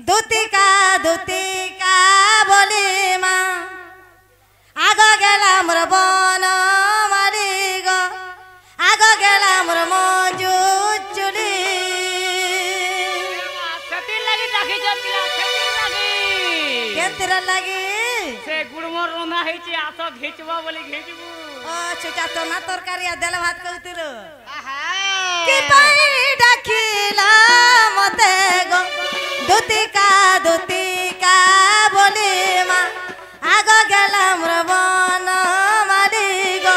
দুতিকা বলি মা আগ গেলা মোর বন মারি গো আগ গেলা মোর মজু চুলি কেতির লাগি সে গুড়মর রন্ধা হইছে আস ঘিচবা বলি ঘিচবু ও ছুটা তো না তরকারি আর দেলা ভাত কইতিল কি পাই ডাকিলা মতে গো দুতিকা বলি মা আগ গেলা মোর বন মারি গো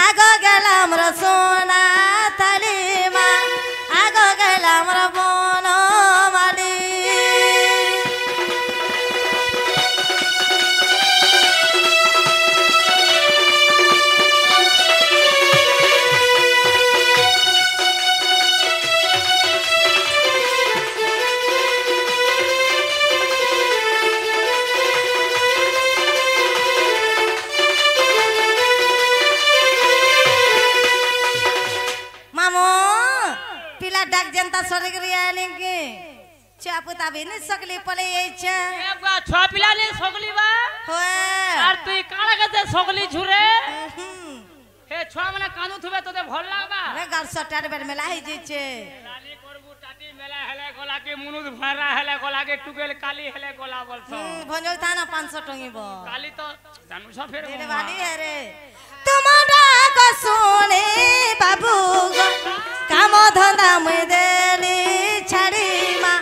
আগ গেলা মোর সোনা থালি মা আগ গেলা মোর বন মারি डाक जनता सड़क रियाली के चापुता भी नहीं सकली पले छे एबा छवा पिला ने सकली बा होए আর তুই কালা গতে সকলি ঝুরে হে ছवा মানে কানু থুবে তোতে ভাল লাগবা রে গাল সটার বের মেলা হই যাইছে লালি করবু টাটি মেলা হেলে গলা কে মুনুদ ভারা হেলে গলা কে টুকেল কালি হেলে গলা বলছ ভঞ্জল থানা 500 টঙ্গিব কালি তো জানু সব ফের রে বালি হে রে তোমারা ক শুনে বাবু গো কাম ধন্দা মই দেলি ছাড়ি মা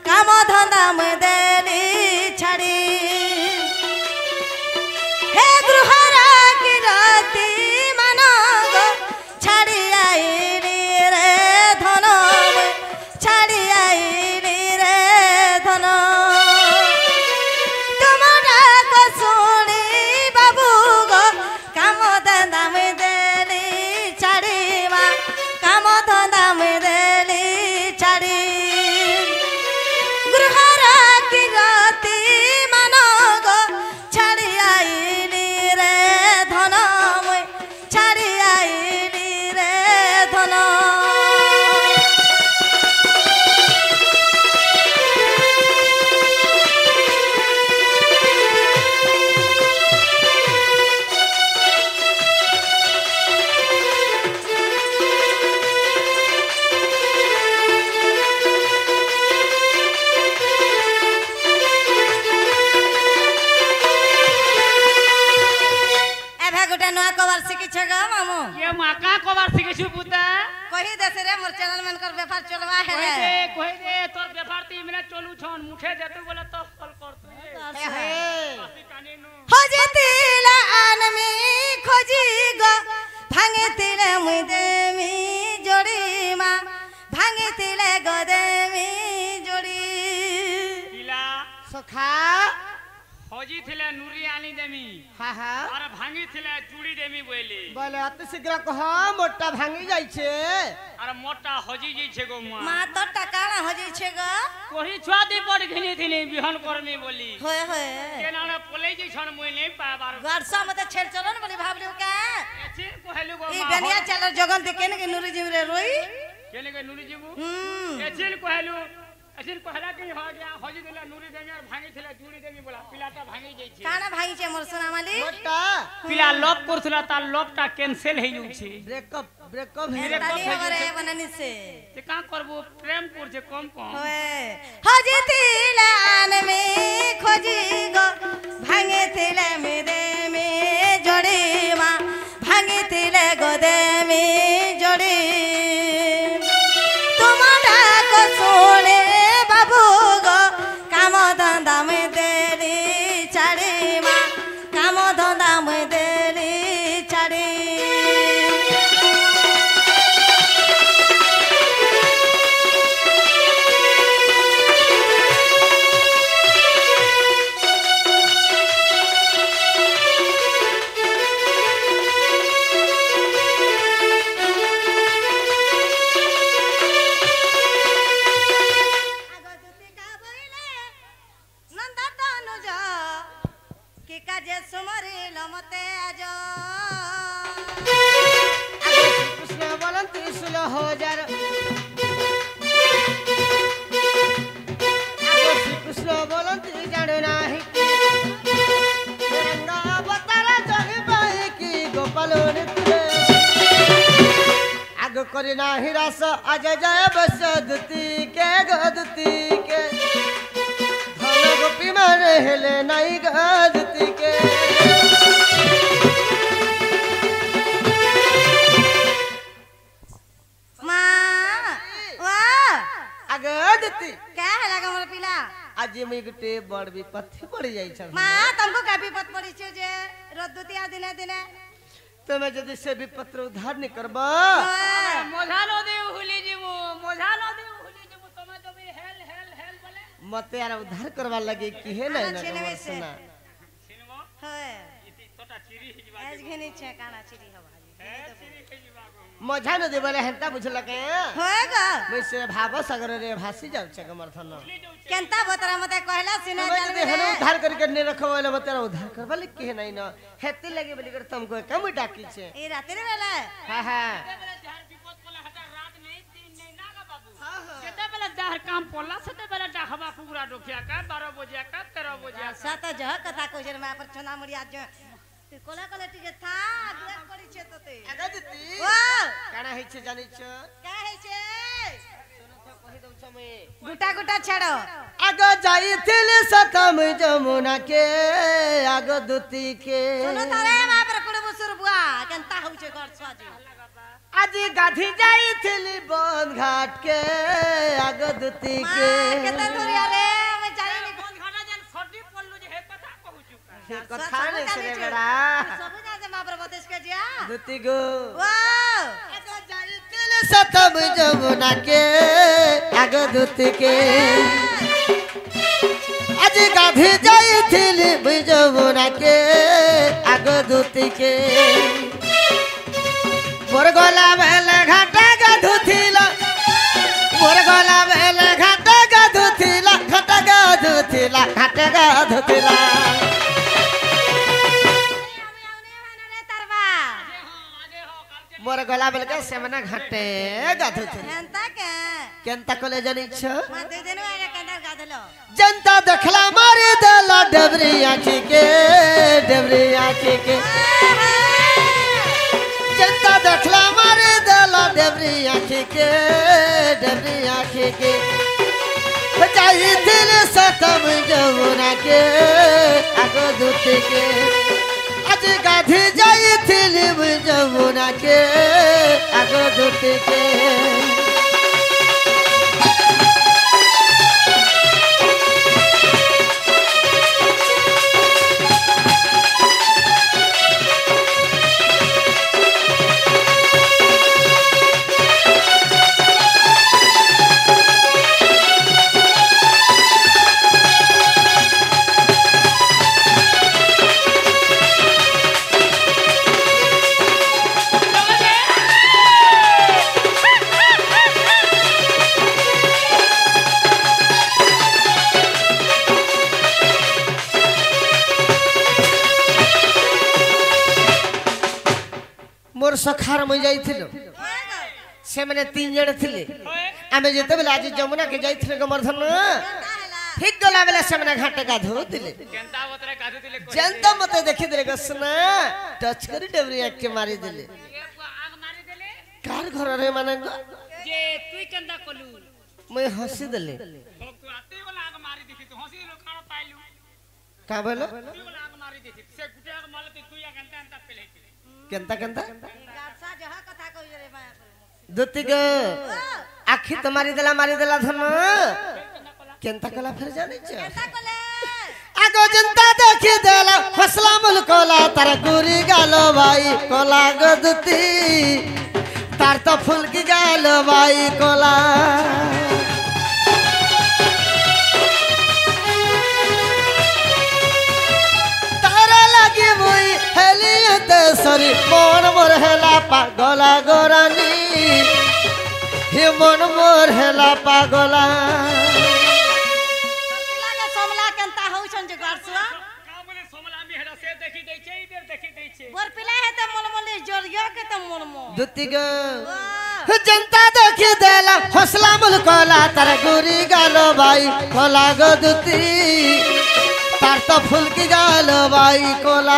কাম ধন্দা মই দেলি ছাড়ি হে গৃহরা কি রাতি মান গো ছাড়ি আইলি রে ধন ছাড়ি আইলি রে ধন তোমারা ক শুনি বাবু গো কাম ধন্দা মই দেলি ছাড়ি মা কাম ধন্দা মই দেলি ছাড়ি গৃহরা কি রাতি মান গো ছাড়ি আইলি রে ধন মই ছাড়ি আইলি রে ধন एभे गोटे नया कवर शिखिछ ग मामू ये माका कबार सिकेछु पुता कही देस रे मोर चैनल मन कर व्यापार चलवा है रे कोई दे तोर व्यापार 3 मिनट चलू छन मुठे देतु बोले तो कॉल कर तू कासी काने नु खोजतिला आनमी खोजी गो भांगितिले मुई देमी जोड़ी मा भांगितिले गो देमी जोड़ी पिला सखा हजी थिले नुरी आनी देमी हा हा और भांगी थिले चूड़ी देमी बोली बोले अति शीघ्र कह मोटा भांगी जाइछे और मोटा हजी जी छे गो मां मा तो टकाना हो जाई छे ग कोही छुआ दी पड़ घिनी थिले बिहन करमी बोली होय होय केनाने पले जी छन मुई नहीं पाबार गारसा मते छेड़ चलन बोली भाबलियो का एछे कोहेलु गो ई गनिया चलर जगन ते केने के नुरी जिम रे रोई केने के नुरी जीबू एछे कोहेलु एछे कोहला के हो गया हजी दिले नुरी देमी और भांगी थिले चूड़ी देमी बोला पिलाटा भांगी जाई छे काना भाई छे मोर सोना माली मोटा पिला लॉक करथला तार लॉकटा कैंसिल हे जाउ छे ब्रेकअप हे ताली हमारे बननी से ते का करबो प्रेम कर छे कम कम होए हजे तिले आन में खोजी गो भांगे तिले में दे में जोड़ी मा भांगे तिले गो दे में जोड़ी तुम्हारा को सुने बाबू गो काम धंधा में देली छाड़ी मा काम धंधा में देली छाड़ी करे ना हिरास आज जाए बस दुती के गदती के धन गोपी मारे हेले नहीं गदती के अगदती क्या है लगा मोर पिला आज मैं गुटे बड़ विपत्ति पड़ जाई छ मां तुमको का विपत पड़ी छे जे रद्दतिया दिने दिने તમે যদি সে বিপত্র উদ্ধার নি করবা मोझालो दे हुली जीवो मोझालो दे हुली जीवो तमे तो भी हेल हेल हेल बोले मते यार उद्धार करवा लगे कि है ना ना छिनवे से। सुना सिनेमा होय इति तोटा चिरी हिजवा आज घनी छे काना चिड़ी हवा चिरी हिजवा गो मजा न देबले हंता बुझल के होएगा मैं से भाव सागर रे भासी जाउ छ कमर थन केंता बतरा मते कहला सिने मैं जल যদি হেন উদ্ধার करके ने रखवाले मते उद्धार करवा ले के नहीं ना हेते लगे बोली कर तुमको कम डाकी छे ई रात्रि बेला हां हां बेला जहर विपत बोले हजार रात नहीं दिन नहीं नागा बाबू केते बेला जहर काम पड़ला सेते बेला डाखबा पूरा डोखिया का 12 बजे का 13 बजे सात जह कथा कहजे मा पर चना मुड़िया जो तू कोला कोला टिके था दुआ पड़ी छे तते अगदती ओ काना है छे जानि छ का है छे सुनो तो कहि दउ छ मैं गुटा गुटा छाड़ो आग जाइथिल सतम जमुना के आग दुती के सुनो तारे मा पर कुड़बु सुरबुआ केंता हो छे घर स्वाजी आज गाधी जाइथिल बन घाट के आग दुती के केते दूर रे मैं जाई नी फोन घाटा जन छोटी पल्लू जे हे कथा कहू चुका से कथा ने से बेड़ा सब ना से मा पर बतेस के जिया दुती गो वाह आग जाइथिल सतम जमुना के आग दुती के आज गाधी जाइथिल जमुना के आग दुती के मोर गला बेले घाटा गाधुथिला मोर गला बेले घाटा गाधुथिला घाटा गाधुथिला घाटा गाधुथिला मोर गला बेले के सेमना घाटे गाधुथिला केंता के केंता कोले जानि छ मा दे दिन वाले केंता गादलो जनता देखला मारे दला डबरी आखी के जनता देखला मारे दला डबरी आखी के बचाई दिल सतम जमुना के आगो दूती के आज गाधी जाई दिल जमुना के आगो दूती के मोर सखार मई जाइथिलो से माने तीन जण थिले आमे जेते बेला आज जमुना के जाइथिले गमरधन ठीक गला बेला से माने घाटे गाधो दिले केंता बतरे कादू दिले जनता मते देखि दिले गसना टच करी डबरी आके मारी दिले आग मारी देले कार घर रे माने जे तुई केंता कलू मैं हंसी दिले भोग तू आते वाला आग मारी देखि तू हंसी लो खाना पाइलू का बोलो तू वाला आग मारी देखि से गुटे आग मारले तू या घंटा अंता पहले केंता केंता गासा जह कथा कहजे रे मा पर दुती गो आखी तो मारी देला धन केंता कला फिर जानि छ केंता कोले आगो जनता देखि देला हसला मुल कोला तार गुरी गालो भाई कोला गदती तार तो फूल की गालो भाई कोला तारा लगी मुई हेलियते सरी मन मोर हेला पागला गोरानी हे मन मोर हेला पागला लागे सोमला केंता हो छन जे गारसुआ का बोले सोमला मी हेडा से देखि दै छै इधर देखि दै छै बोर पिला है त मन मन जोरियो के त मन मन दुती गो जनता देखि देला हौसला मुल कोला तार गुरी गालो भाई कोला गो दुती तार तो फूल की गालो भाई कोला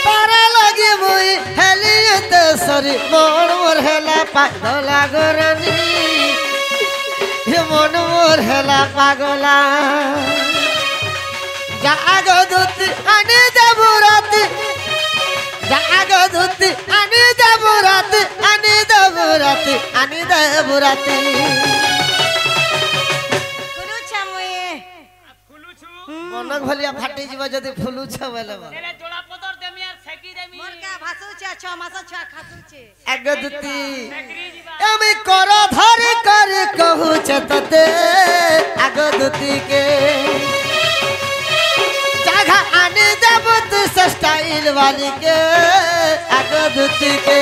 तारा लगी मुई हेलियते ধরি মন মোর হেলা পাগলা গরানি মন মোর হেলা পাগলা জাগ দুতি আনি যাব রাতি জাগ দুতি আনি যাব রাতি আনি দেব রাতি আনি দেব রাতি কুলুছা মুই ফুলুছু মনক ভলিয়া ফাটি যাব যদি ফুলুছ বলে এরে জোড়া পদর দেমি আর সেকি দেমি মোর কা ভাসুছে 6 মাস ছুয়া খাতুছে আগ দুতি সেকরি দিবা আমি কর ধরি করে কহুছ ততে আগ দুতি কে জাগা আনি দেব তু স্টাইল वाली के আগ দুতি কে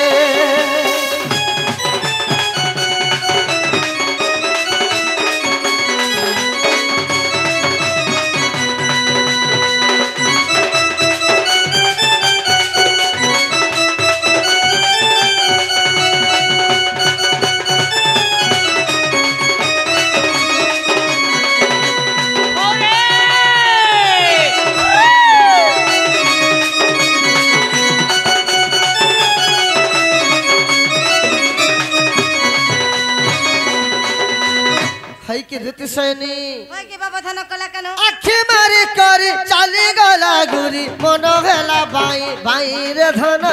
हई के रीति सैनी ওই কি বাবা ধান কলা কেন आखि मारी करी चली गला गुरी मन हेला बाई बाई रे धन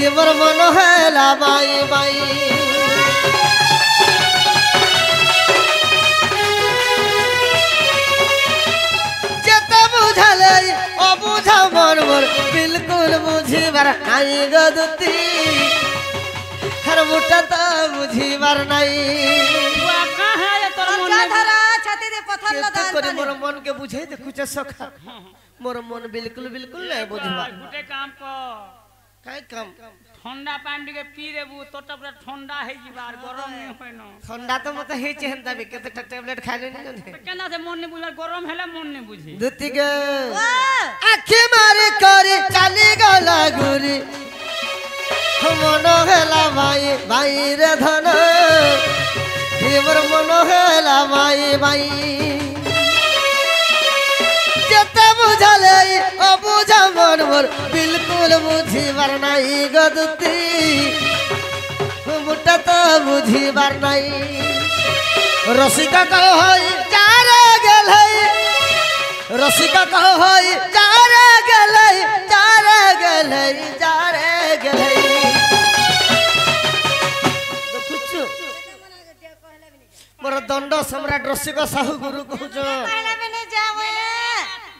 इमर मन हेला बाई बाई जेते बुझले अबुझा मन मोर बिल्कुल बुझीबार आई गदती हर मुठा तो बुझीबार नहीं बुआ कहां है तोर তোর মন যা ধরা ছাতি দে পথর ল দাল करे मोर मन के बुझे तो कुछ सखा मोर मन बिल्कुल बिल्कुल नहीं बुझवा गुटे काम कर काई काम ठंडा पानी के पी देबू तोटा पूरा ठंडा है जीवा और गरम नहीं होय न ठंडा तो मत हे चेहनता भी केते टैबलेट खाने नहीं जाने केना से मन नहीं बुझा गरम हैला मन नहीं बुझी दुती के आखि मारी करी चली गला गुरी मन हेला भाई भाई रे धन हिमर मन हेला भाई भाई जेते बुझले अबुझा मन मोर बिल्कुल बुझीबार नहीं गदती मुटा तो बुझीबार नहीं रसिका कहो हई चारे गेल हई रसिका कहो हई चारे गेल हई चारे गेल हई चारे गेल हई देखुछु मोर दंड सम्राट रसिका साहू गुरु कहूछो कहला भी नहीं जा मुई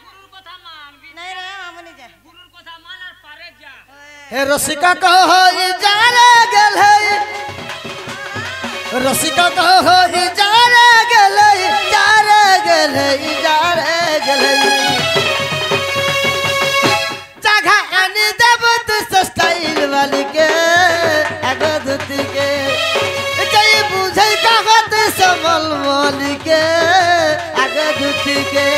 गुरुर कथा मान नहीं रे हम नहीं जा गुरुर कथा मान और पारे जा हे रसिका कहो हई चारे गेल हई रसिका कहो हई चारे गेल हई चारे गेल हई चारे गेल हई जगह आनी देब तू स्टाइल वाली के आग दुती के जई बुझै कहत समल वाली के आग दुती के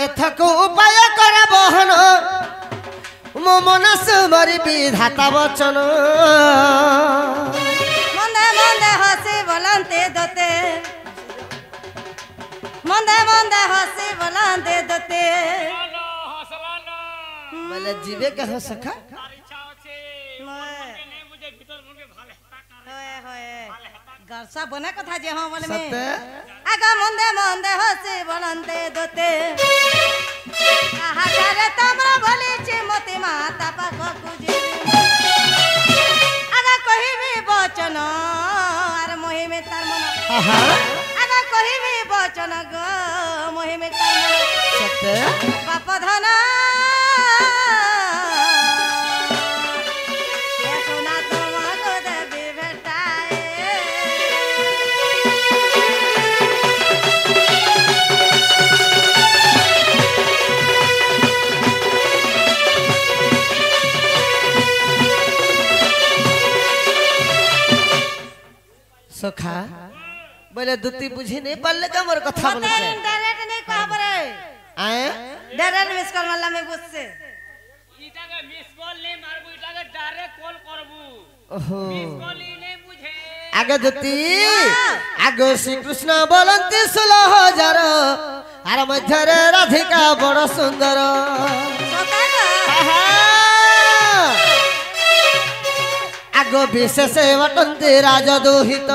एथको उपाय कर बहन मो मनस मरी विधाता वचन मंदे मंदे हसी बोलंते दते मंदे मंदे हसी बोलंते दते चलो हौसला न बोले जीवे के हो सखा तार इच्छा होछे के नहीं बुझे भीतर मन के भाले हता कर होए होए गरसा बने कथा जे हम बोले में सत्य आगा मंदे मंदे हसी बोलंते दते आहा करे तमरा बोली चे मोती माता पाख कुजी आगा कहिबी वचन आर मोहि में तार मन आहा आगा कहिबी वचन ग मोहि में तार मन सत्य बाप धन ए सोना तुमको देवी भेटाए सखा बोले दुती बुझी नहीं पाले का मोर कथा बोले मते इंटरनेट नहीं कहबरे आए डायरेक्ट मिस कॉल मारला में बुझसे इटाके मिस कॉल नहीं मारबू इटाके डायरेक्ट कॉल करबू ओहो मिस कॉल ही नहीं बुझे आगे दुती आगे श्री कृष्ण बोलंती 16,000 आर मध्यरे राधिका बड़ सुंदर आगो विशेष वटंती राजदोहित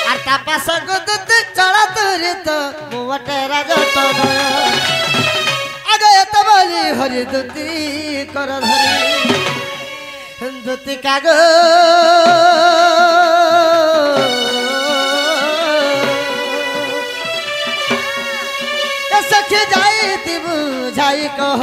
আর তাপাস গদত চড়া তরিত মুটে রাজতন আগে এত বলি হরি দুতি কর ধরি দুতি কাগ সখে যাই দিবু যাই কহ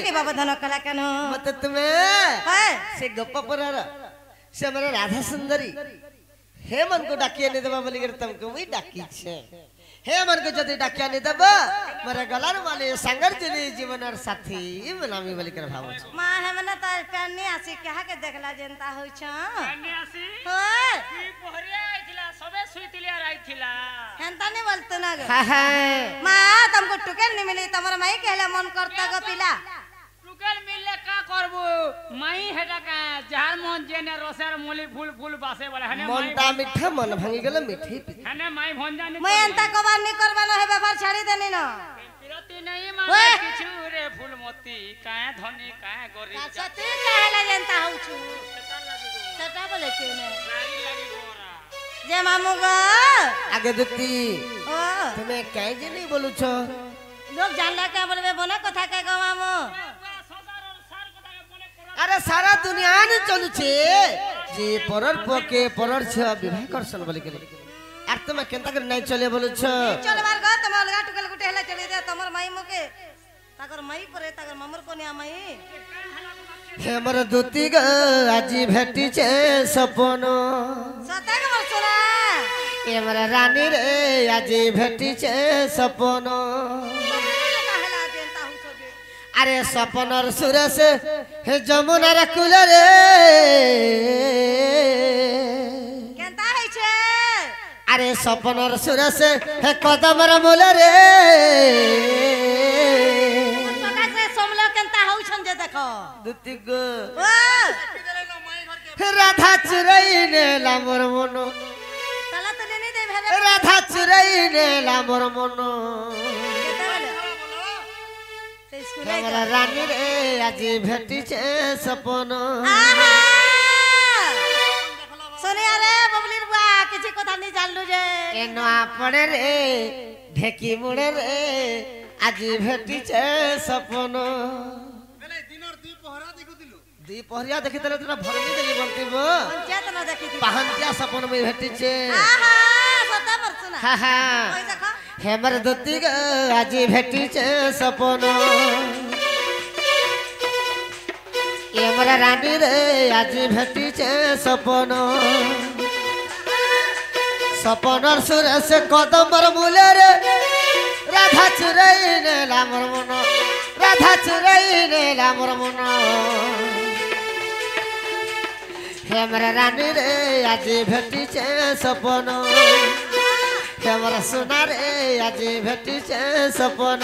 के बाबा धन कला कनो मत तुम्हें है से गप्पा परार से हमारा राधा सुंदरी हे मन को डाकिया नहीं देबा बोली तुमको वही डाकी छे हे मन को जदी डाकिया नहीं देबा मरे गलार वाले संगर जनी जीवन और साथी मनामी बोली कर भाव छे मां हमने त कन्नी आसी कहा के देखला जनता होई छ कन्नी आसी होय की पोहरिया आइथिला सबे सुइतिलिया आइथिला हेंता नहीं बोलतो ना ग हा हा मां तुमको टुकेल नहीं मिली तमर माई कहला मन करता ग पिला टुकेल मिलले का करबू माई हेटा का जहार मन जेने रोसर मूली फूल फूल बासे वाला हने मनटा मीठा मन भांगी गेल मीठी हने माई भंजा नहीं मैं अंता कबार नहीं करबानो है व्यापार छाड़ी देनी न पिरती नहीं माने किछु रे फूलमती काए धनी काए गरीब सती कहला जनता होउ छु सेता लागी गो सेटा बोले के ने नारी लागी गोरा जे मामू ग आगे दुती ओ तुम्हें काहे जे नहीं बोलू छो लोग जानला का बोलबे बना कथा के ग मामू अरे सारा दुनिया ने चलू छे जे परर पके परर छ विवाह करसन बोली के आर तुम केनता कर नहीं चले बोलू छ चल बार ग तुम अलगा टुकल गुटे हला चली दे तमर माई मुके ताकर माई परे ताकर मामर कोनिया माई हेमर दुती ग आजी भेटी छे सपन सते ग मरसना हेमर रानी रे आजी भेटी छे सपन कहला जनता हु छबे अरे सपनर सुरेश हे जमुनार कुल रे केनता है छे अरे सपनर सुरेश हे कदमर मूल रे पता से सोमलो केनता हउ छन जे देखो दुती गो ओ राधा चुरई ने लामर मनो तला तो नहीं दे भेले राधा चुरई ने लामर मनो केता बोले ते स्कूल हेमर रानी रे आजी भेटी छे सपन आहा सोनिया रे बबलीर बुआ किछि कथा नहीं जानलु जे एनो आपणे रे ढेकी मुड़े रे आजी भेटी छे सपन दी पहरिया देखि तले तोरा भरमी देली बोलतीबो पंचायत न देखि थी पहंतिया सपन में भेटी छे आहा सता मरसना हा हा ओइ देखो हेमर दुती ग आजी भेटी छे सपन हेमर रानी रे आजी भेटी छे सपन सपनर सुरेश कदमर मूले रे राधा चुरई ने लामर मन राधा चुरई ने लामर मन हेमर रानी रे आजी भेटी छे सपन हेमर सोना रे आजी भेटी छे सपन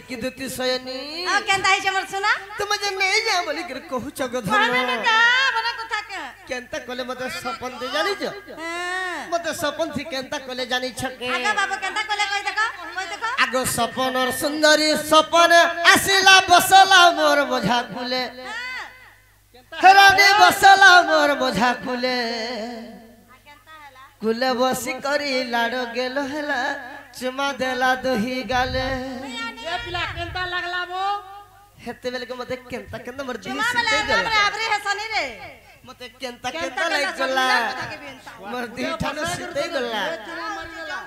की दुती सयनी आ केनता है हमर सुना तुम जे नहीं जा बोली कर कहू छगो कहना धन न जा बना कथा के केनता कोले मते सपन दे जानी छ हां मते सपन थी केनता कोले जानी छके आगा बाबू केनता कोले कोई देखो आगो सपन और सुंदरी सपन आसिला बसला मोर मझा खुले रानी बसला मोर मझा खुले केनता हला कुले बसी करी लाड़ गेल हेला चुमा देला दही गाले ये पिला केंता लागला वो हेते बेले के मते केंता केंता मर दी चुमा वाला सीते हमरे गला आबरे है सनी रे मते केंता केंता लाग गला मर दी ठानो सीते गला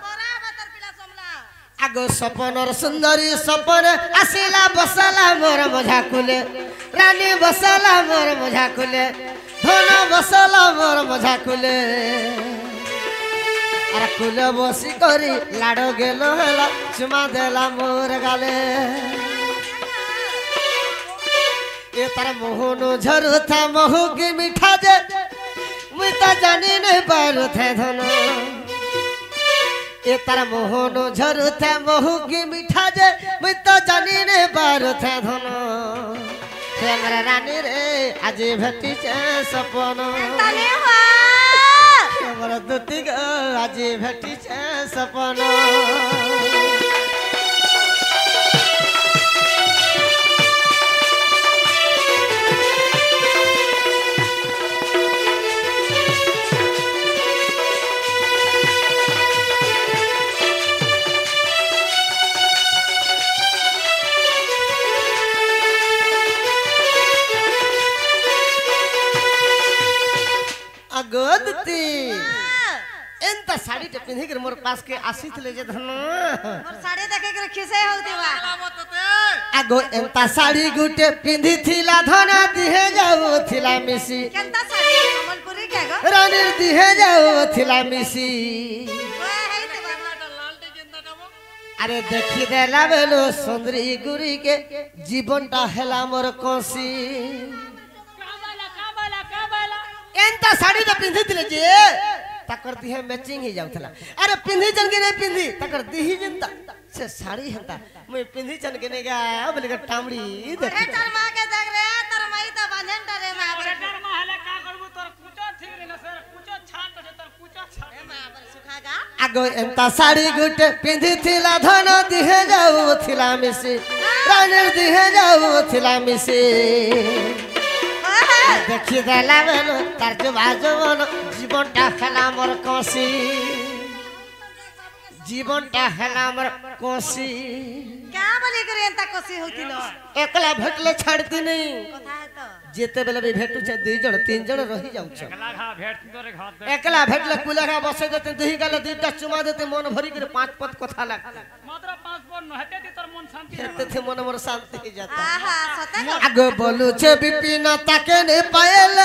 बरा बतर पिला समला आगो सपनर सुंदरी सपन आसिला बसला मोर मझा कुले रानी बसला मोर मझा कुले धन बसला मोर मझा कुले अरे कुले बसी करी लाड़ गेल हेला चुमा देला मोर गाले ये तार मोहनो झरू था महू की मीठा जे मुई तो जानी नहीं पारू थे धन ये तार मोहनो झरू थे महू की मीठा जे मुई तो जानी नहीं पारू थे धन हमरा रानी रे आज भेटी छे सपन तने हो हमरा दुती ग आज भेटी छे सपन अगोदती एंता साड़ी टे पिंधी कर मोर पास के आसी थले जे धन मोर साड़ी देखे के खिसे होती बा आगो एंता साड़ी गुटे पिंधी थिला धन दिहे जाओ थिला मिसी केंता साड़ी कमलपुरी के गो रानी दिहे जाओ थिला मिसी ओए है ते बा अरे देखी देला बेलो सुंदरी गुरी के जीवनटा हेला मोर कोसी एंता साड़ी तो पिंधी थिले जे तकर दिहे मैचिंग ही जाउथला अरे पिंधी जन के नहीं पिंधी तकर दिही जनता से साड़ी हंता मैं पिंधी जन के नहीं गा बोले का टामड़ी देख ए चल मां के देख रे तर मई तो बांधन डरे मां अरे डर महले का करबू तोर कुचो ठीक रे न सर कुचो छाट से तोर कुचो छाट ए मां पर सुखागा आगो एंता साड़ी गुटे पिंधी थिला धन दिहे जाऊ थिला मिसी रानी दिहे जाऊ थिला मिसी देखी देला बेलो तार जो बाजवन जीवनटा हेला मोर कोसी जीवनटा हेला मोर कोसी क्या बोली करे एंता कोसी होतिलो एकला भेटले छाड़ती नहीं कथा है तो जेते बेले भी भेटू छे दुई जण तीन जण रही जाउ छ गला घा भेट तोरे घात दे एकला भेटले कुलेरा बसे देते दुही गाले दुईटा चुमा देते मन भरी के पांच पत कथा लागते मात्र 5 बोल न हेते ती तोर मन शांति हेते थे मन मोर शांति ही जाता आहा सता को आगो बोलू छे बिपिन ताके ने पायल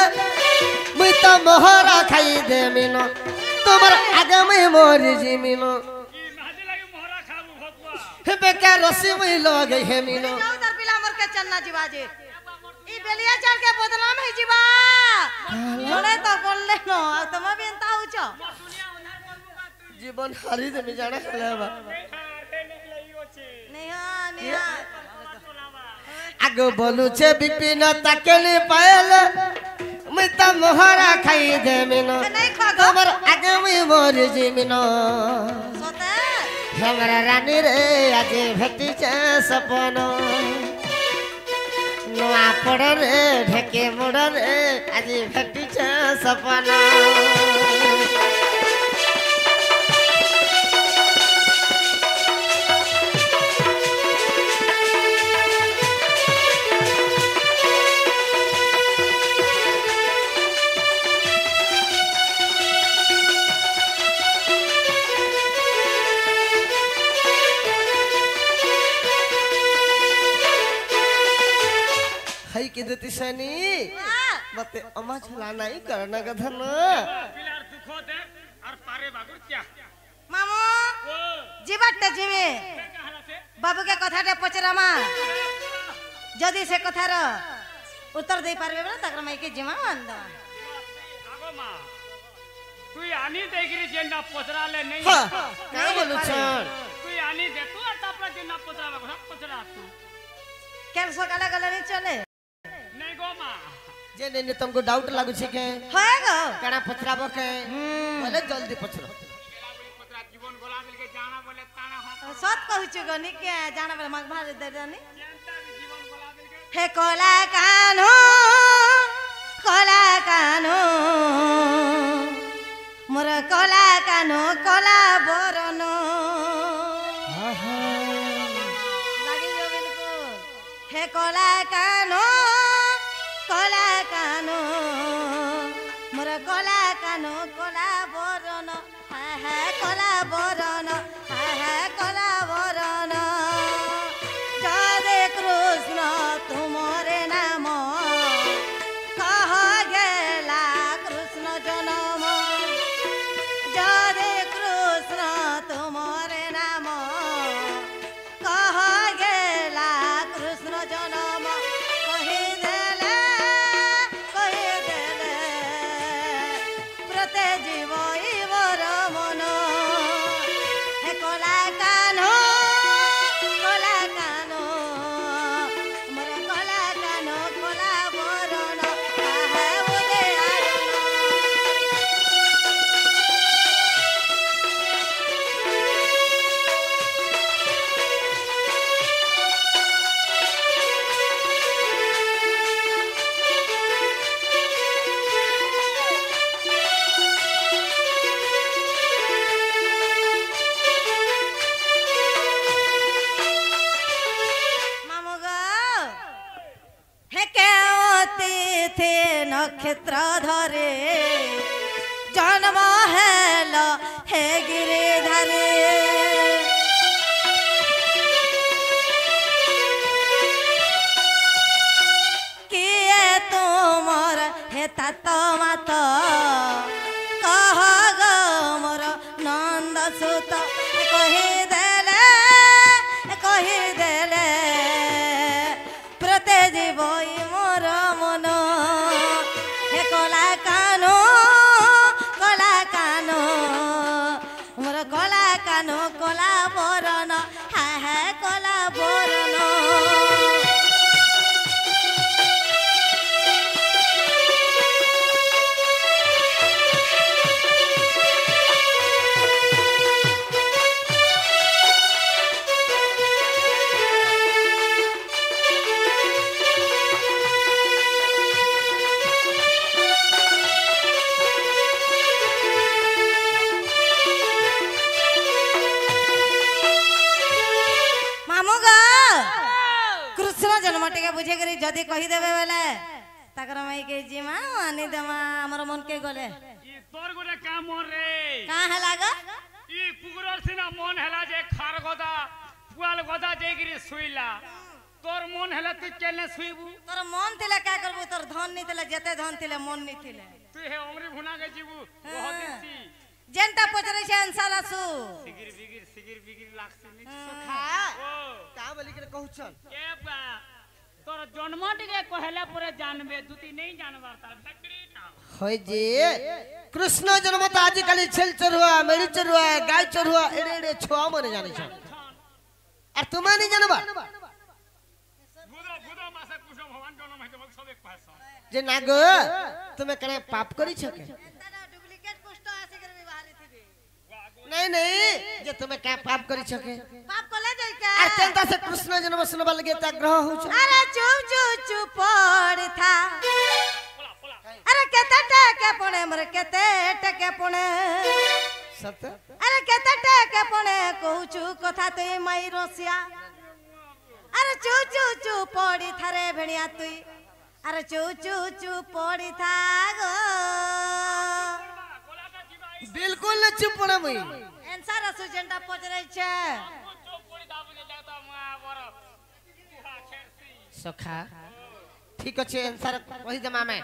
मुई तो मोहरा खाई दे मिनो तुम्हार आगे में मोर जिमिनो की महदी लगी मोहरा खाबू भकुआ हे बेकार रसी मुई लगे हे मिनो जाऊ तर पिला मोर के चन्ना जीवा जे ई बेलिया चढ़ के बदनाम है जीवा बोले तो बोलले न तुम भी एंता हो छ दुनिया उधार करबू का तू जीवन हारी दे मी जाने लेबा नहीं आगो बोलू छे बिपिन ताके ने पायल मुई तो मोहरा खाई दे मिनो नहीं खागो तुम्हार आगे में मोर जिमिनो सोते हमरा रानी रे आज भेटी छे सपन नुआ पड़ रे ढेके मुड़ रे आज भेटी छे सपन हई के देती सनी मते अमा झला नहीं करना गधन पिलार दुखो दे और पारे बागुर क्या मामू ओ जीवाटे जीवे कहला से बाबू के कथाटे पचरामा जदी से कथार उत्तर दे पारबे बला तकर माई के जिमा अंद आगो मां तू आनी देखरी जे ना पचरा ले नहीं हां का बोलू छन तू आनी दे तू तापरा जे ना पचरा सब पचरा तू केल सकाला गला नहीं चले नहीं गो मां जे ने तुमको डाउट लागु छे के होए गो कणा पछराबो के बोले जल्दी पछरो पचरा जीवन गोला मिल के जाना बोले ताना हो सत कहू छु गनी के जाना बला मग भार दे जानी जनता भी जीवन गोला मिल के हे कोला कानो মোর কলা কানো কলা বরণ আহা। লাগিল বিলকুল হে কলা কানো মোর কলা কানো কলা বরণ হা কলা বরণ হা কলা বরণ রাধে কৃষ্ণ তুমরে নাম কহ গেলা কৃষ্ণ জনম রাধে কৃষ্ণ তুমরে নাম কহ গেলা কৃষ্ণ জনম কহিদেলে প্রতে জীব ইবর মন হে কলা কানো মোর কলা কানো কলা বরণ আহা উদে আরণ নক্ষত্র ধরে জন্ম হেল হে গিরিধারে কিয়ে তোমার হে তাত মাত কহ গো মোর নন্দ সুত কহিদেলে প্রতে জীব মোর মন হে কলা কানো মোর কলা কানো কলা বরণ হা কলা বরণ जन्म टे बुझे करी जदि कहीदेवे बेले ताकर माई के जिमा आनी देमा हमर मन के गले ई तोर गोटे काम मोर रे का हला ग ई पुगरर सिना मन हला जे खार गदा पुआल गदा जे गिरी सुइला तोर मन हला तू केने सुइबू तोर मन थिले का करबू तोर धन नी थिले जते धन थिले मन नी थिले तू हे उमरी भुना के जीबू बहुत दिनसी जेंटा पचरे छे आंसर आसु सिगिर बिगिर लागसी नी सखा ओ का बोली के कहू चल के बा तोर जन्म टिके कहला परे जानबे दुती नहीं जानबार तार बकरी ना होय जे कृष्ण जन्म त आज काली छेल चरुआ मेरी चरुआ गाय चरुआ एड़े एड़े छोआ मने जाने छ और तुम नहीं जानबा बुदो मासे कृष्ण भगवान जन्म है तो सब एक पैसा जे नाग तुमे कने पाप करी छ के डुप्लीकेट कुष्ठ आसी कर बिवाहली थी नहीं नहीं जे तुमे क्या पाप करी छ के पाप कोले जाय का अत्यंत से कृष्ण जन्म सुनबा लगे त ग्रह हो छ अरे चुप पड़ था अरे केते टके पणे मरे केते टके पणे सत्य अरे केते टके पणे कहूचु कथा तुई माई रोसिया अरे चू पड़ी थारे भेणिया तुई अरे चू पड़ी था गो बिल्कुल चुप पड़ा मुई आंसर असु जेंटा पचरै छे सखा ठीक अच्छे आंसर वही जमा में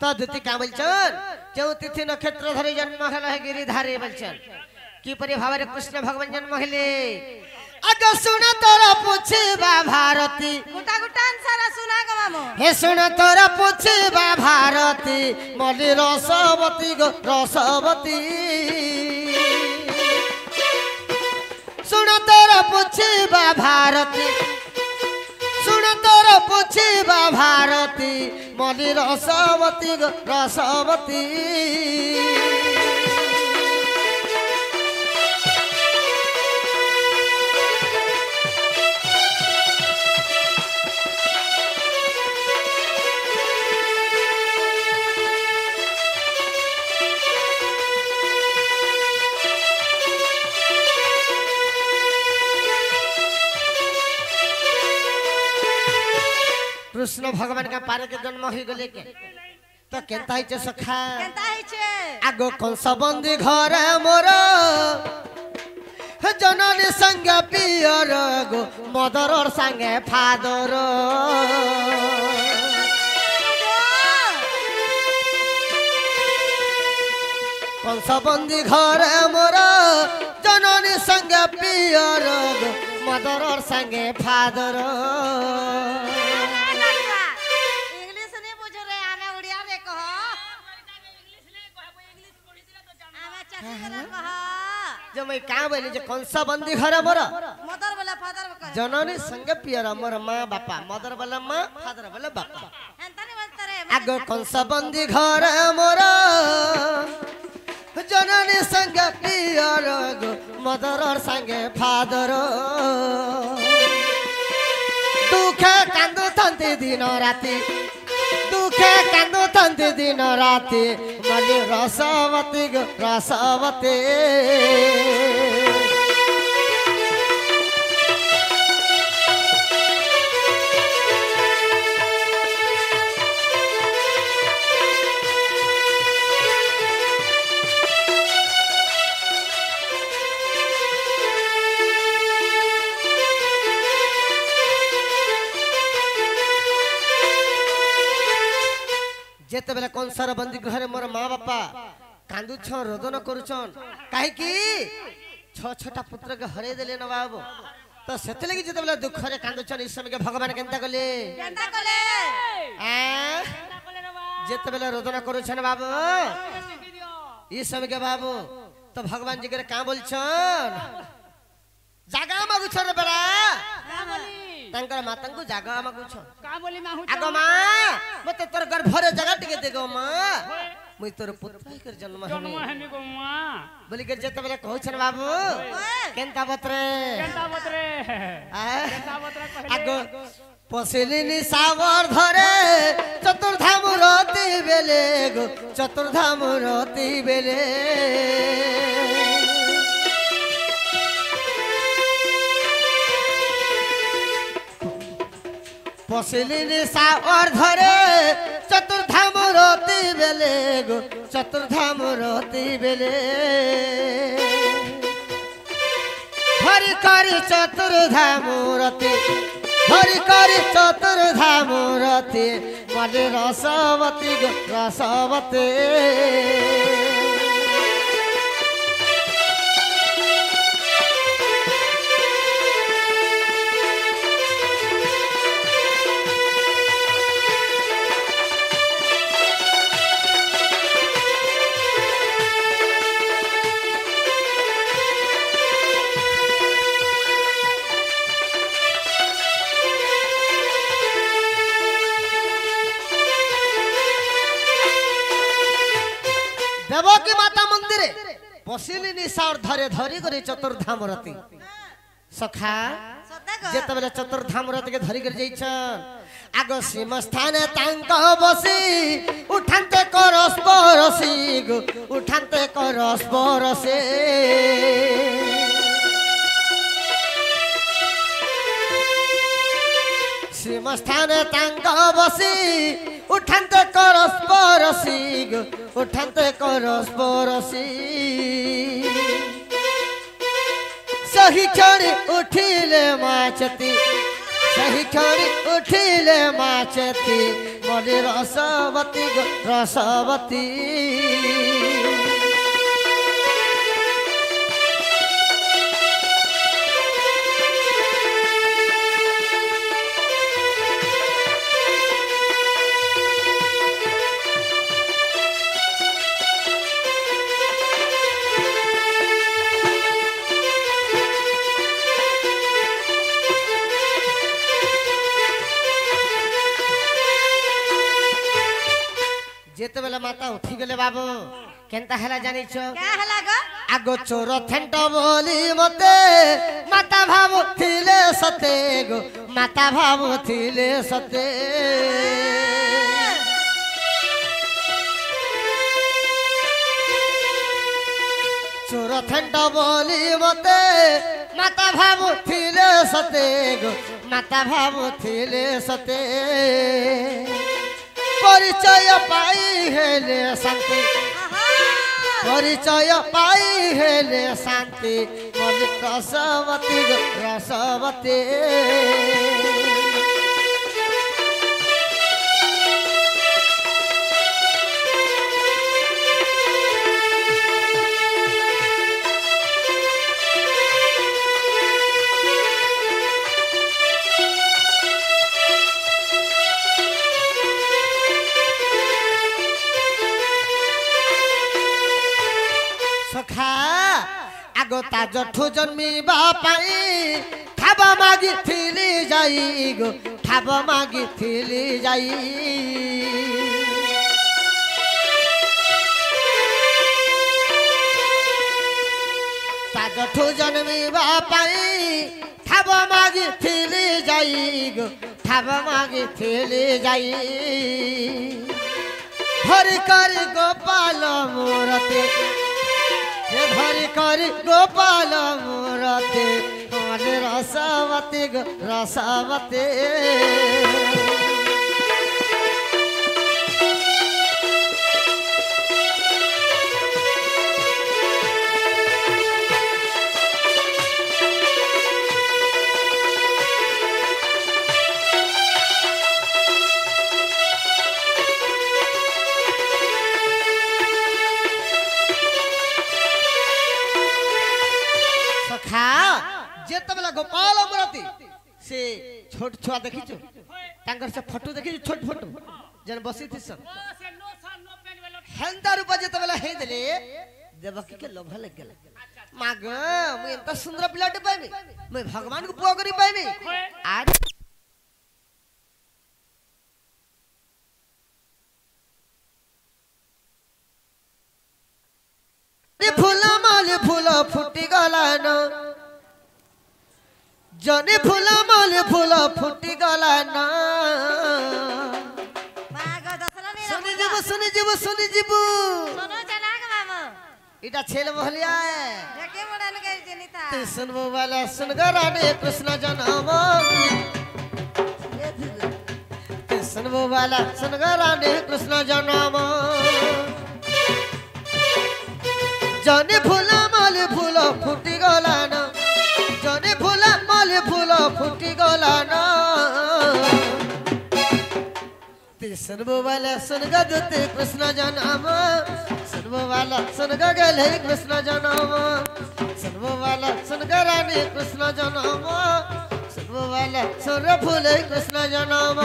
तो दुति का बोलचन जो तिथि नक्षत्र धरि जन्म हला है गिरिधारी बोलचन की परि भावरे कृष्ण भगवान जन्म हले अग सुन तोरा पूछबा भारती गुटा गुटा आंसर सुना गो मामो हे सुन तोरा पूछबा भारती मली रसवती गो रसवती सुन तोरा पूछबा भारती सुन तोरा पूछबा भारती मली रसवती गो रसवती कृष्ण भगवान का पारे के जन्म हो गले के तो केनता हिचे सखा केनता हिचे आगो कंस बंदी घर मोर जननी संग पियर गो मदर संगे फादर कंस बंदी घर मोर जननी संग पियर गो मदर संगे फादर इंग्लिश नहीं बुझो रे आमे उड़िया रे कह आमे चाची करे कह जो मैं का बोली जो कंस बंदी घर मोर मदर बोला फादर कह जननी संग पियर मोर माँ बापा मदर बोला माँ फादर बोला बापा एंता नहीं बोलता रे आगो कंस बंदी घर मोर जननी संग पियर गो मदर संगे फादर दुखे कांदु तंती दिन राति दुखे कांदु तंती दिन राति मली रसवती गो रसवती जेते बेले कंसर बंदी घर मोर माँ बापा कांदुछन रोदन करुछन काहे की छटा पुत्र के हरे देले न बाबू तो सेते लगी जेते बेले दुख रे कांदुछन इस समय के भगवान केनता कले केनता कले जेते बेले रोदन करुछन बाबू इस समय के बाबू तो भगवान जी के का बोलछन जागा मागुछन बड़ा का बोली तंकर मातन को जागा मागुछन का बोली माहू आगो माँ मते तोर गर्भ रे जगह टिके देगो माँ मुई तोर पुत्र कर जन्म जन्म हने हने को मां बोली कर जते बेले कहू छन बाबू केनता बतरे केनता बतरे आ केनता बतरे कहले आगो पसिलिनी सावर धरे चतुर्धाम रति बेले गो चतुर्धाम रति बेले पसिलिनी सावर धरे चतुर्धाम रति बेले गो चतुर्धाम रति बेले हरि करी चतुर्धाम रति हरि करी चतुर्धाम रति मले रसवती गो रसवती देवकी माता मंदिर पसिली निशार धरे धरी करे चतुर्धाम रति सखा जेते बेले चतुर्धाम रति के धरी कर जाइछन आगो सीम स्थान तांक बसी उठानते करस परसी गो उठानते करस परसे सीम स्थान तांक बसी उठानते करस परसी गो उठानते करस परसी सही क्षणी उठिले माचती सही क्षणी उठिले माचती मले रसवती गो रसवती जेते बेला माता उठी गले बाबू केनता हला जानी छो क्या हला गो आगो चोर थेंट बोली मते माता भाबु थिले सते गो माता भाबु थिले सते चोर थेंट बोली मते माता भाबु थिले सते सते गो माता भावुथिले सते परिचय पाई हेले शांति परिचय पाई हेले शांति मलिक रसवती गो रसवती सखा आगो ताजठु जन्मिबा पाई ठाब मागी थिली जाई गो ठाब मागी थिली जाई ताजठु जन्मिबा पाई ठाब मागी थिली जाई गो ठाब मागी थिली जाई भरी कर गोपाल मूरते धरी करी गोपाल मूरते रसवती गो रसवती जेतबेला गोपाल अमरती से छोट छुआ देखिছো तांकर से फोटो देखि छोट फोटो जन बसी थी सब हेंदा रूप जेतबेला हे देले देवकी के लोभ लग गेला माग मु एंता सुंदर पिलाटे पाइबे मैं भगवान को पुआ करी पाइबे आज फूल माल फूल फुटी गला न जने फूल माल फूल फुटी गला ना बाग दसलनी सुनी जीवो सुनी जीवो सुनी जीवो सुनो जनाग मामा इटा छेल बहलिया है देखे मोडन के जनिता तू सुनबो वाला सुन गराने कृष्ण जन्म तू सुनबो वाला सुन गराने कृष्ण जन्म जने फूल माल फूल फुटी गला ना जने फूल माल फूल फुटी गला ना सुनबो वाला सुन गदते कृष्ण जन्म सुनबो वाला सुन गले कृष्ण जन्म सुनबो वाला सुन गराने कृष्ण जन्म सुनबो वाला सुन फूले कृष्ण जन्म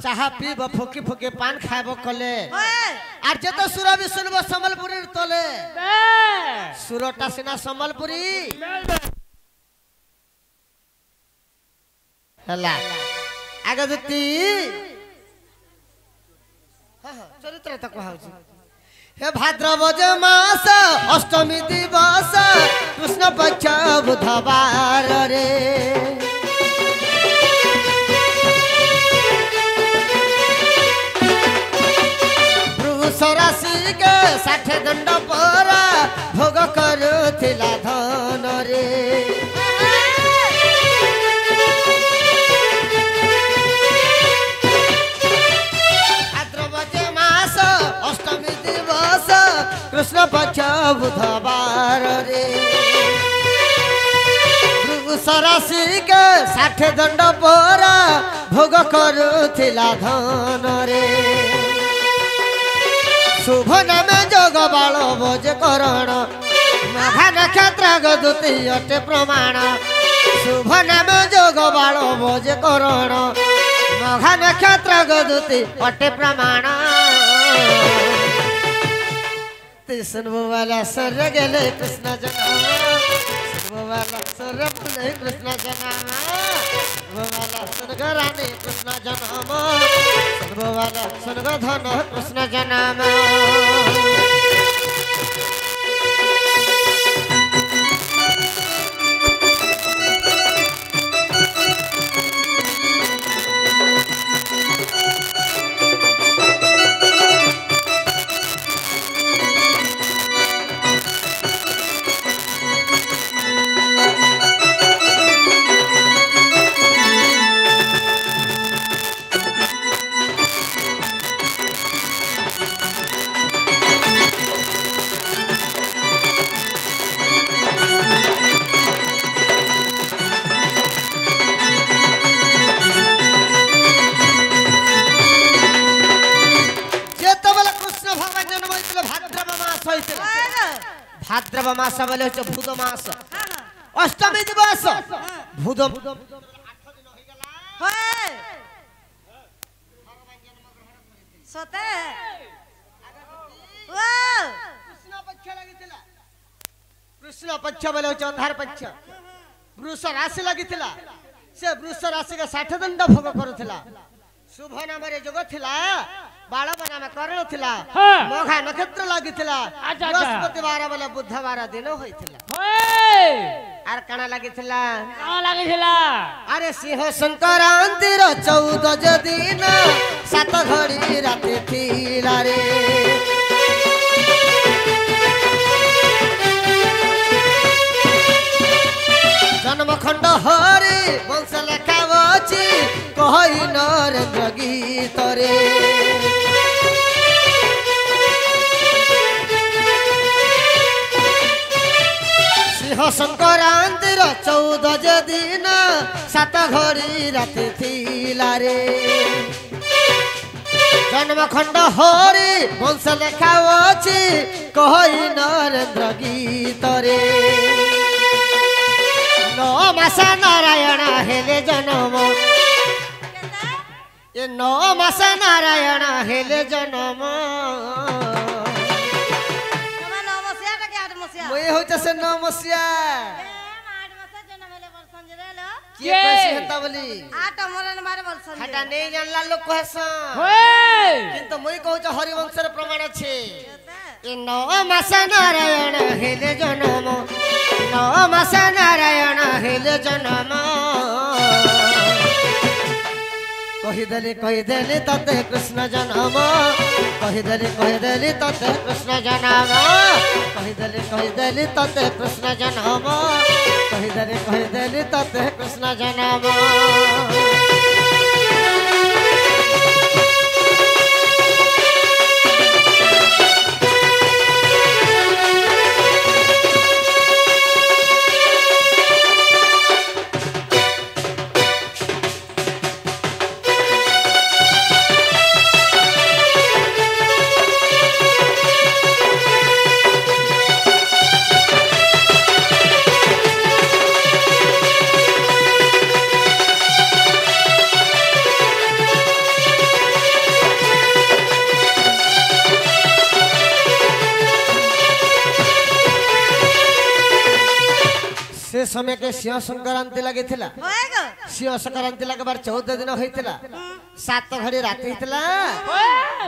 चाहा पीब फुकी फुकी पान खाब कले आर जे तो सुर भी सुनब संबलपुरी तले सुरटा सिना संबलपुरी हला आगे जति चरित्र तक कहउछी हे भाद्रवज मास अष्टमी दिवस कृष्ण पक्ष बुधवार रे सरासी के 60 दंड पर भोग करुथिला धन रे भाद्रवज मास अष्टमी दिवस कृष्ण पक्ष बुधवार रे सरासी के 60 दंड पर भोग करुथिला धन रे शुभ नाम जोग बाल भोज करण मघा नक्षत्र गदुति अटे प्रमाण शुभ नाम जोग बाल भोज करण मघा नक्षत्र गदुति अटे प्रमाण सुनबो वाला सर गेले कृष्ण जन्म सुनबो वाला सूर्य पुणे कृष्ण जन्म सर्ववाला सुनग रानी कृष्ण जन्म सर्ववाला सुनग धन कृष्ण जन्म भाद्रव मास बोले भूत मास अष्टमी दिवस भूत कृष्ण पक्ष बोले अंधार पक्ष वृष राशि लगी से वृष राशि के 60 दंड भोग करुला शुभ नाम जोग थिला बालव नाम कर्ण थिला मघा नक्षत्र लगी बृहस्पतिवार बोले बुधवार दिन होइथिला आर काना लगी अरे सिंह संक्रांति 14 दिन 7 घड़ी राति थिला रे जन्म खंड हरि वंश लेखावची कहि नरेंद्र गीत रे सिंह संक्रांति 14 दिन 7 घड़ी राति थिला रे जन्म खंड हरि वंश लेखावची कहि नरेंद्र गीत रे 9 मास नारायण हेले जन्म ये 9 मास नारायण हेले जन्म मैं होते से 9 मसिया के कैसे हता बोली 8 मरन मारे बोलसन हटा नहीं जानला लोग कहसन किंतु मैं कहू छ हरिवंश रे प्रमाण छे ये 9 मास नारायण हेले जन्म 9 मास नारायण हेले जन्म कहिदेली तते कृष्ण जन्म कहिदेली तते कृष्ण जन्म कहिदेली तते कृष्ण जन्म कहिदेली तते कृष्ण जन्म समय के सिंह संक्रांति लगी सिंह संक्रांति लगबार 14 दिन होइतिला 7 घड़ी राति होइतिला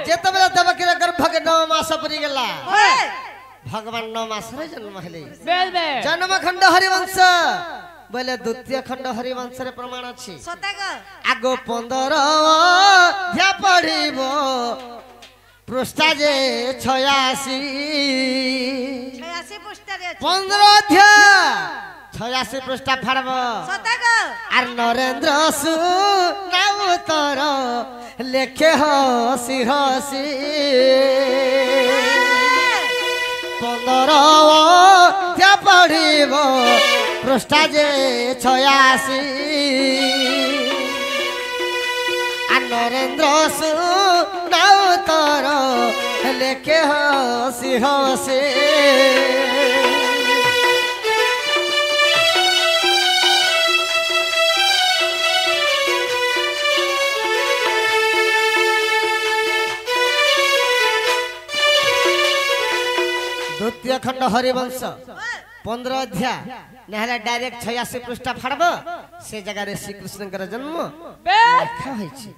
जेते बेला देवकी गर्भ के 9 मास पुरी गेला भगवान 9 मास रे जन्म हेले जन्म खंड हरिवंश बोले द्वितीय खंड हरिवंश रे प्रमाण अछि आगो 15 ध्या पढ़िबो पृष्ठा जे 86 पृष्ठा रे 15 ध्या 86 पृष्ठा फाड़ब आर नरेंद्र सुनाउतर लेखे हसी हसी 15 ध्या पढ़िब पृष्ठा जे 86 आर नरेंद्र सुनाउतर लेखे हसी हसी द्वितीय खंड हरिवंश 15 अध्याय नहले डायरेक्ट 86 पृष्ठ फाड़ब से जगह रे श्री कृष्ण जन्म बे লেখা হয়েছে।